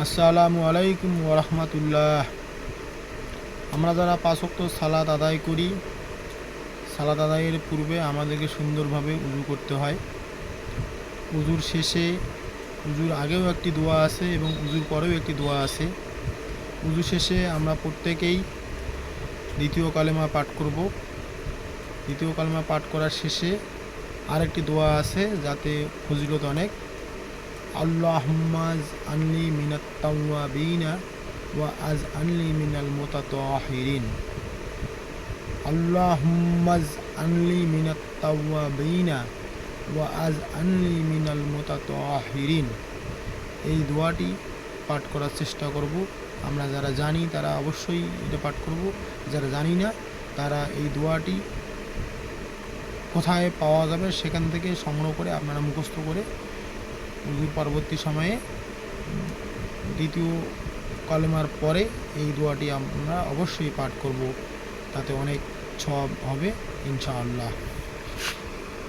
আসসালামু আলাইকুম ওয়া রাহমাতুল্লাহ। আমরা যারা পাঁচ ওয়াক্ত সালাত আদায় করি, সালাত আদায়ের পূর্বে আমাদেরকে সুন্দরভাবে উযু করতে হয়। উযুর শেষে, উযুর আগেও একটি দোয়া আছে এবং উযুর পরেও একটি দোয়া আছে। উযু শেষে আমরা প্রত্যেকেই দ্বিতীয় কালেমা পাঠ করব। দ্বিতীয় কালেমা পাঠ করার শেষে আরেকটি দোয়া আছে, যাতে ফজিলত অনেক। আল্লাহুম্মা আজআলনি মিনাত তাওয়াবিনা ওয়া আজআলনি মিনাল মুতাতাহিরিন। আল্লাহুম্মা আজআলনি মিনাত তাওয়াবিনা ওয়া আজআলনি মিনাল মুতাতাহিরিন। এই দোয়াটি পাঠ করার চেষ্টা করব। আমরা যারা জানি তারা অবশ্যই এটা পাঠ করব, যারা জানি না তারা এই দোয়াটি কোথায় পাওয়া যাবে সেখান থেকে সংগ্রহ করে আপনারা মুখস্থ করে উযুর পরবর্তী সময়ে দ্বিতীয় কালেমার পরে এই দোয়াটি আমরা অবশ্যই পাঠ করব, তাতে অনেক সওয়াব হবে ইনশাআল্লাহ।